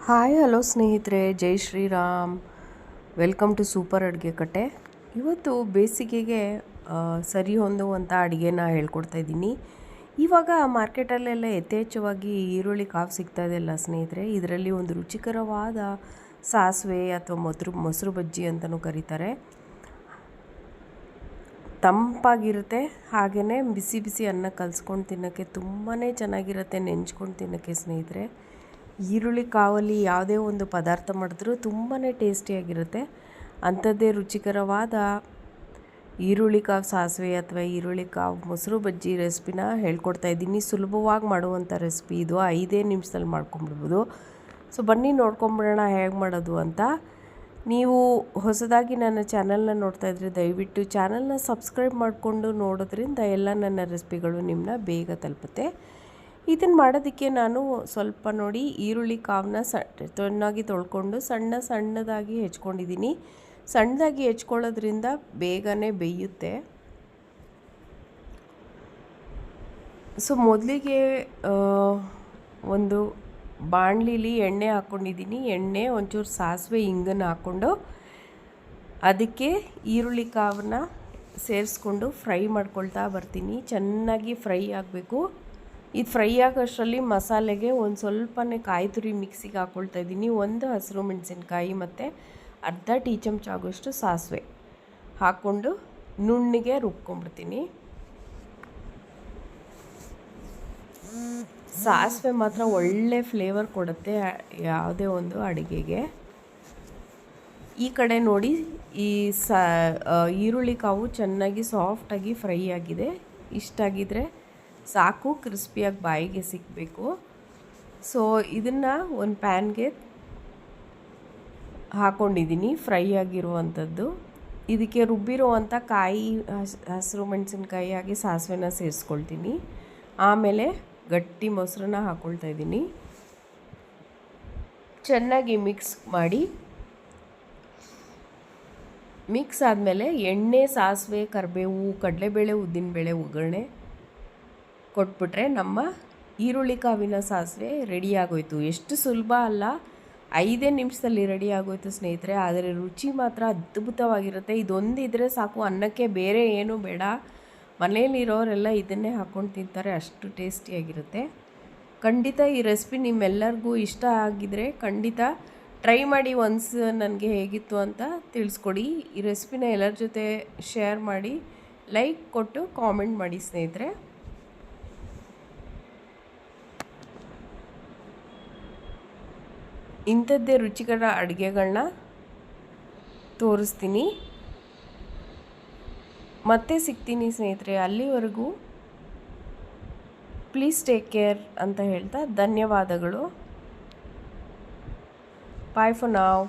Hi hello ಸ್ನೇಹಿತರೆ, ಜೈ Shriram. Welcome to super ಅಡುಗೆ ಕಟ್ಟೆ. ಇವತ್ತು ಬೇಸಿಗೆಗೆ ಸರಿ ಹೊಂದುವಂಥ ಅಡುಗೆನ ಹೇಳ್ಕೊಡ್ತಾ ಇದ್ದೀನಿ. ಇವಾಗ ಮಾರ್ಕೆಟಲ್ಲೆಲ್ಲ ಯಥೇಚ್ಛವಾಗಿ ಈರುಳ್ಳಿ ಕಾವು ಸಿಗ್ತಾ ಇದೆಯಲ್ಲ ಸ್ನೇಹಿತರೆ, ಇದರಲ್ಲಿ ಒಂದು ರುಚಿಕರವಾದ ಸಾಸಿವೆ ಅಥವಾ ಮೊಸರು ಬಜ್ಜಿ ಅಂತಲೂ ಕರೀತಾರೆ. ತಂಪಾಗಿರುತ್ತೆ, ಹಾಗೆಯೇ ಬಿಸಿ ಬಿಸಿ ಅನ್ನ ಕಲಿಸ್ಕೊಂಡು ತಿನ್ನೋಕ್ಕೆ ತುಂಬಾ ಚೆನ್ನಾಗಿರುತ್ತೆ. ನೆಂಚ್ಕೊಂಡು ತಿನ್ನೋಕ್ಕೆ ಸ್ನೇಹಿತರೆ, ಈರುಳ್ಳಿ ಕಾವಲ್ಲಿ ಯಾವುದೇ ಒಂದು ಪದಾರ್ಥ ಮಾಡಿದ್ರೂ ತುಂಬಾ ಟೇಸ್ಟಿಯಾಗಿರುತ್ತೆ. ಅಂಥದ್ದೇ ರುಚಿಕರವಾದ ಈರುಳ್ಳಿ ಕಾವು ಸಾಸಿವೆ ಅಥವಾ ಈರುಳ್ಳಿ ಕಾವು ಮೊಸರು ಬಜ್ಜಿ ರೆಸಿಪಿನ ಹೇಳ್ಕೊಡ್ತಾ ಇದ್ದೀನಿ. ಸುಲಭವಾಗಿ ಮಾಡುವಂಥ ರೆಸಿಪಿ ಇದು. 5 ನಿಮಿಷದಲ್ಲಿ ಮಾಡ್ಕೊಂಬಿಡ್ಬೋದು. ಸೊ ಬನ್ನಿ ನೋಡ್ಕೊಂಬಿಡೋಣ ಹೇಗೆ ಮಾಡೋದು ಅಂತ. ನೀವು ಹೊಸದಾಗಿ ನನ್ನ ಚಾನಲ್ನ ನೋಡ್ತಾ ಇದ್ದರೆ ದಯವಿಟ್ಟು ಚಾನಲ್ನ ಸಬ್ಸ್ಕ್ರೈಬ್ ಮಾಡಿಕೊಂಡು ನೋಡೋದ್ರಿಂದ ಎಲ್ಲ ನನ್ನ ರೆಸಿಪಿಗಳು ನಿಮ್ಮನ್ನ ಬೇಗ ತಲುಪುತ್ತೆ. ಇದನ್ನು ಮಾಡೋದಕ್ಕೆ ನಾನು ಸ್ವಲ್ಪ ನೋಡಿ ಈರುಳ್ಳಿ ಕಾವನ್ನ ಚೆನ್ನಾಗಿ ತೊಳ್ಕೊಂಡು ಸಣ್ಣದಾಗಿ ಹೆಚ್ಕೊಂಡಿದ್ದೀನಿ. ಸಣ್ಣದಾಗಿ ಹೆಚ್ಕೊಳ್ಳೋದ್ರಿಂದ ಬೇಗನೆ ಬೇಯುತ್ತೆ. ಸೊ ಮೊದಲಿಗೆ ಒಂದು ಬಾಣಲಿಲಿ ಎಣ್ಣೆ ಹಾಕ್ಕೊಂಡಿದ್ದೀನಿ. ಎಣ್ಣೆ, ಒಂಚೂರು ಸಾಸಿವೆ, ಹಿಂಗನ್ನು ಹಾಕ್ಕೊಂಡು ಅದಕ್ಕೆ ಈರುಳ್ಳಿ ಕಾವನ್ನ ಸೇರಿಸ್ಕೊಂಡು ಫ್ರೈ ಮಾಡ್ಕೊಳ್ತಾ ಬರ್ತೀನಿ. ಚೆನ್ನಾಗಿ ಫ್ರೈ ಆಗಬೇಕು. ಇದು ಫ್ರೈ ಆಗೋಷ್ಟರಲ್ಲಿ ಮಸಾಲೆಗೆ ಒಂದು ಸ್ವಲ್ಪನೇ ಕಾಯಿ ತುರಿ ಮಿಕ್ಸಿಗೆ ಹಾಕ್ಕೊಳ್ತಾ ಇದ್ದೀನಿ. ಒಂದು ಹಸಿರು ಮೆಣಸಿನ್ಕಾಯಿ ಮತ್ತು ಅರ್ಧ ಟೀ ಚಮಚ ಆಗೋಷ್ಟು ಸಾಸಿವೆ ಹಾಕ್ಕೊಂಡು ನುಣ್ಣಿಗೆ ರುಬ್ಕೊಂಡ್ಬಿಡ್ತೀನಿ. ಸಾಸಿವೆ ಮಾತ್ರ ಒಳ್ಳೆ ಫ್ಲೇವರ್ ಕೊಡುತ್ತೆ ಯಾವುದೇ ಒಂದು ಅಡುಗೆಗೆ. ಈ ಕಡೆ ನೋಡಿ, ಈ ಈರುಳ್ಳಿ ಕಾವು ಚೆನ್ನಾಗಿ ಸಾಫ್ಟಾಗಿ ಫ್ರೈ ಆಗಿದೆ. ಇಷ್ಟಾಗಿದ್ದರೆ ಸಾಕು, ಕ್ರಿಸ್ಪಿಯಾಗಿ ಬಾಯಿಗೆ ಸಿಕ್ಕಬೇಕು. ಸೊ ಇದನ್ನು ಒಂದು ಪ್ಯಾನ್ಗೆ ಹಾಕ್ಕೊಂಡಿದ್ದೀನಿ, ಫ್ರೈ ಆಗಿರುವಂಥದ್ದು. ಇದಕ್ಕೆ ರುಬ್ಬಿರುವಂಥ ಕಾಯಿ, ಹಸಿರು ಮೆಣಸಿನ್ಕಾಯಿ ಹಾಗೆ ಸಾಸಿವೆನ ಸೇರಿಸ್ಕೊಳ್ತೀನಿ. ಆಮೇಲೆ ಗಟ್ಟಿ ಮೊಸರನ್ನ ಹಾಕ್ಕೊಳ್ತಾ ಇದ್ದೀನಿ. ಚೆನ್ನಾಗಿ ಮಿಕ್ಸ್ ಮಾಡಿ, ಮಿಕ್ಸ್ ಆದಮೇಲೆ ಎಣ್ಣೆ, ಸಾಸಿವೆ, ಕರಿಬೇವು, ಕಡಲೆಬೇಳೆ, ಉದ್ದಿನಬೇಳೆ ಒಗ್ಗರಣೆ ಕೊಟ್ಬಿಟ್ರೆ ನಮ್ಮ ಈರುಳ್ಳಿ ಕಾವಿನ ಸಾಸಿವೆ ರೆಡಿ ಆಗೋಯ್ತು. ಎಷ್ಟು ಸುಲಭ ಅಲ್ಲ, 5 ನಿಮಿಷದಲ್ಲಿ ರೆಡಿ ಆಗೋಯ್ತು ಸ್ನೇಹಿತರೆ. ಆದರೆ ರುಚಿ ಮಾತ್ರ ಅದ್ಭುತವಾಗಿರುತ್ತೆ. ಇದೊಂದಿದ್ರೆ ಸಾಕು, ಅನ್ನಕ್ಕೆ ಬೇರೆ ಏನೂ ಬೇಡ. ಮನೇಲಿರೋರೆಲ್ಲ ಇದನ್ನೇ ಹಾಕ್ಕೊಂಡು ತಿಂತಾರೆ, ಅಷ್ಟು ಟೇಸ್ಟಿಯಾಗಿರುತ್ತೆ. ಖಂಡಿತ ಈ ರೆಸಿಪಿ ನಿಮ್ಮೆಲ್ಲರಿಗೂ ಇಷ್ಟ ಆಗಿದರೆ ಖಂಡಿತ ಟ್ರೈ ಮಾಡಿ. ಒನ್ಸ್ ನನಗೆ ಹೇಗಿತ್ತು ಅಂತ ತಿಳಿಸ್ಕೊಡಿ. ಈ ರೆಸಿಪಿನ ಎಲ್ಲರ ಜೊತೆ ಶೇರ್ ಮಾಡಿ, ಲೈಕ್ ಕೊಟ್ಟು ಕಾಮೆಂಟ್ ಮಾಡಿ ಸ್ನೇಹಿತರೆ. ಇಂಥದ್ದೇ ರುಚಿಕರ ಅಡುಗೆಗಳನ್ನ ತೋರಿಸ್ತೀನಿ. ಮತ್ತೆ ಸಿಗ್ತೀನಿ ಸ್ನೇಹಿತರೆ. ಅಲ್ಲಿವರೆಗೂ ಪ್ಲೀಸ್ ಟೇಕ್ ಕೇರ್ ಅಂತ ಹೇಳ್ತಾ ಧನ್ಯವಾದಗಳು. ಬಾಯ್ ಫಾರ್ ನಾವ್.